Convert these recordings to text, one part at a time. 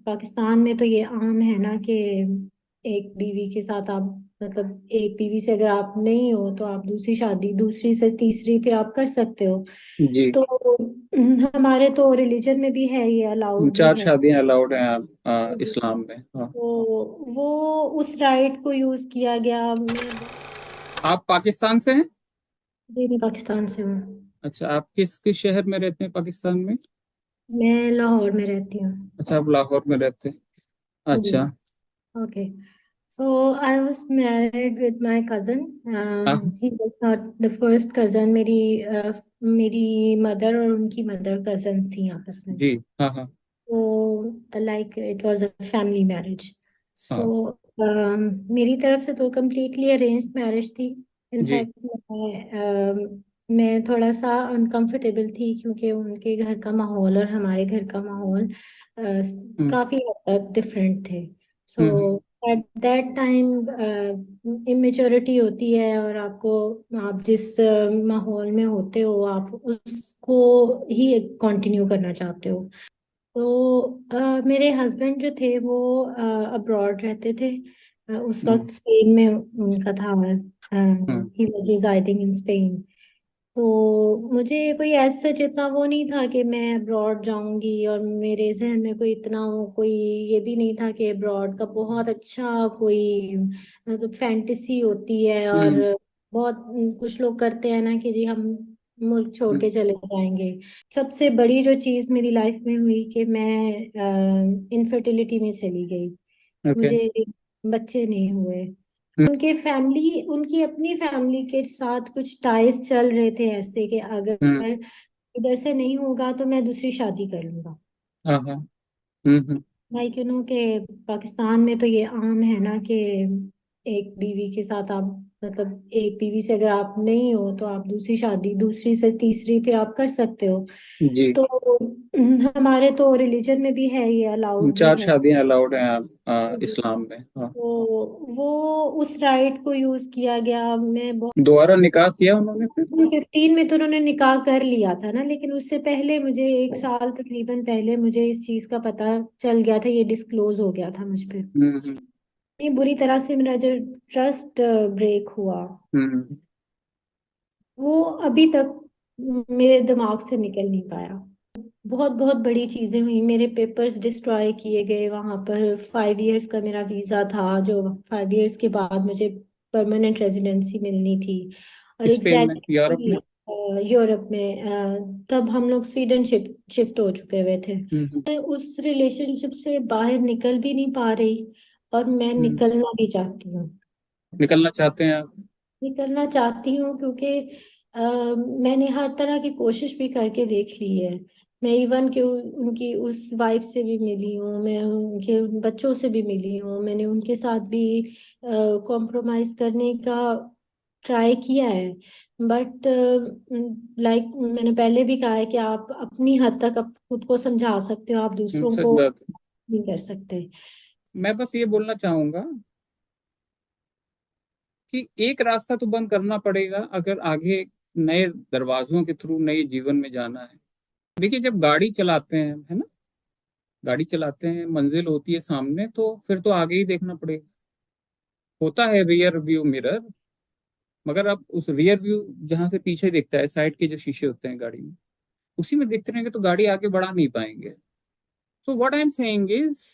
पाकिस्तान में तो ये आम है ना कि एक बीवी के साथ आप, मतलब एक बीवी से अगर आप नहीं हो तो आप दूसरी शादी, दूसरी से तीसरी फिर आप कर सकते हो। जी। तो हमारे तो रिलीजन में भी है, ये अलाउड भी चार है। शादियां अलाउड हैं तो इस्लाम में, हाँ। वो उस राइट को यूज किया गया। मैं आप पाकिस्तान से हैं? भी पाकिस्तान से हूँ। अच्छा, आप किस किस शहर में रहते हैं पाकिस्तान में? मैं लाहौर में रहती हूँ। अच्छा, आप लाहौर में रहते हैं। जी। अच्छा। Okay. So I was married with my cousin. हाँ He was not the first cousin. मेरी मदर और उनकी मदर कजन्स थी आपस में। जी। हाँ हाँ तो like it was a family marriage. So हाँ। मेरी तरफ से तो कम्प्लीटली अरेंज्ड मैरिज थी। जी। इनफैक्ट मैं थोड़ा सा अनकंफर्टेबल थी क्योंकि उनके घर का माहौल और हमारे घर का माहौल हम्म काफी हद तक डिफरेंट थे। सो हम्म एट दैट टाइम इमेच्योरिटी होती है, और आपको, आप जिस माहौल में होते हो आप उसको ही कंटिन्यू करना चाहते हो। तो मेरे हस्बैंड जो थे वो अब्रॉड रहते थे। उस हम्म वक्त स्पेन में उनका था। Hmm he was residing in Spain. तो मुझे कोई ऐसा इतना वो नहीं था कि मैं अब्रॉड जाऊंगी, और मेरे जहन में कोई इतना वो कोई ये भी नहीं था कि अब्रॉड का बहुत अच्छा कोई मतलब फैंटेसी होती है। और हम्म बहुत कुछ लोग करते हैं ना कि जी हम मुल्क छोड़ हम्म। के चले जाएंगे। सबसे बड़ी जो चीज मेरी लाइफ में हुई कि मैं इनफर्टिलिटी में चली गई। ओके। मुझे बच्चे नहीं हुए। हम्म उनकी अपनी फैमिली के साथ कुछ टाइज चल रहे थे ऐसे कि हम्म। अगर इधर से नहीं होगा तो मैं दूसरी शादी कर लूंगा। हाँ हाँ। हम्म। लाइक यू नो कि पाकिस्तान में तो ये आम है ना कि एक बीवी के साथ आप, मतलब एक बीवी से अगर आप नहीं हो तो आप दूसरी शादी, दूसरी से तीसरी फिर आप कर सकते हो। जी। तो हमारे तो रिलीजन में भी है, ये अलाउड भी चार है। शादियां अलाउड हैं इस्लाम में, हाँ। तो वो उस राइट को यूज किया गया। मैं दोबारा निकाह किया उन्होंने फिर? 15 में तो उन्होंने निकाह कर लिया था ना, लेकिन उससे पहले मुझे एक साल तकरीबन पहले मुझे इस चीज का पता चल गया था, ये डिस्क्लोज हो गया था मुझ पे। हम्म। इतनी बुरी तरह से मेरा जो ट्रस्ट ब्रेक हुआ, हम्म। वो अभी तक मेरे दिमाग से निकल नहीं पाया। बहुत बहुत बड़ी चीजें हुई, मेरे पेपर्स डिस्ट्रॉय किए गए वहां पर। 5 इयर्स का मेरा वीजा था, जो 5 इयर्स के बाद मुझे परमानेंट रेजिडेंसी मिलनी थी। और स्पेन में, यूरोप एग्जैक्टली में? यूरोप में तब हम लोग स्वीडन शिफ्ट हो चुके हुए थे। हम्म मैं उस रिलेशनशिप से बाहर निकल भी नहीं पा रही, और मैं हम्म। निकलना भी चाहती हूँ। निकलना चाहते हैं आप? निकलना चाहती हूँ क्योंकि मैंने हर तरह की कोशिश भी करके देख ली है। मैं इवन के उनकी उस वाइफ से भी मिली हूँ, मैं उनके बच्चों से भी मिली हूँ, मैंने उनके साथ भी कॉम्प्रोमाइज करने का ट्राई किया है। बट लाइक मैंने पहले भी कहा है कि आप अपनी हद तक आप खुद को समझा सकते हो, आप दूसरों सच को बात है। नहीं कर सकते। मैं बस ये बोलना चाहूंगा कि एक रास्ता तो बंद करना पड़ेगा अगर आगे नए दरवाजों के थ्रू नए जीवन में जाना है। देखिए, जब गाड़ी चलाते हैं, है ना, गाड़ी चलाते हैं, मंजिल होती है सामने, तो फिर तो आगे ही देखना पड़ेगा। होता है रियर व्यू मिरर, मगर अब उस रियर व्यू जहां से पीछे दिखता है, साइड के जो शीशे होते हैं गाड़ी में, उसी में देखते रहेंगे तो गाड़ी आगे बढ़ा नहीं पाएंगे। So what I am saying is,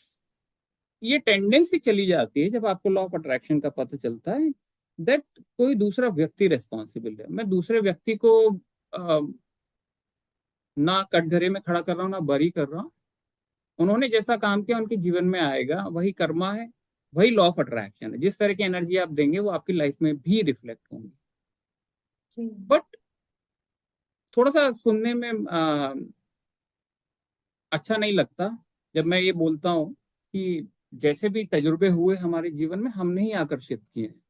ये टेंडेंसी चली जाती है जब आपको लॉ ऑफ अट्रैक्शन का पता चलता है दैट कोई दूसरा व्यक्ति रिस्पॉन्सिबल है। मैं दूसरे व्यक्ति को ना कटघरे में खड़ा कर रहा हूँ, ना बरी कर रहा हूँ। उन्होंने जैसा काम किया उनके जीवन में आएगा, वही कर्मा है, वही लॉ ऑफ अट्रैक्शन है। जिस तरह की एनर्जी आप देंगे वो आपकी लाइफ में भी रिफ्लेक्ट होंगी। जी। बट थोड़ा सा सुनने में अच्छा नहीं लगता जब मैं ये बोलता हूँ कि जैसे भी तजुर्बे हुए हमारे जीवन में, हमने ही आकर्षित किए हैं।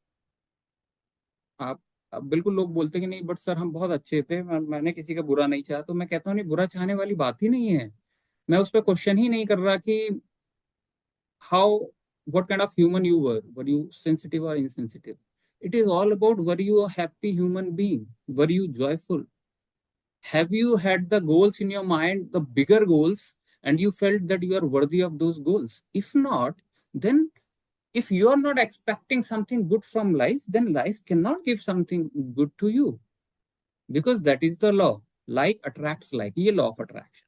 आप अब बिल्कुल लोग बोलते हैं कि नहीं बट सर हम बहुत अच्छे थे, मैंने किसी का बुरा नहीं चाहा। तो मैं कहता हूँ नहीं, बुरा चाहने वाली बात ही नहीं है। मैं उस पर क्वेश्चन ही नहीं कर रहा कि how, what kind of human you were you sensitive or insensitive? It is all about, were you a happy human being, were you joyful, have you had the goals in your mind, the bigger goals, and you felt that you are worthy of those goals. If not, then if you are not expecting something good from life, then life cannot give something good to you, because that is the law. Like attracts like. ये law of attraction.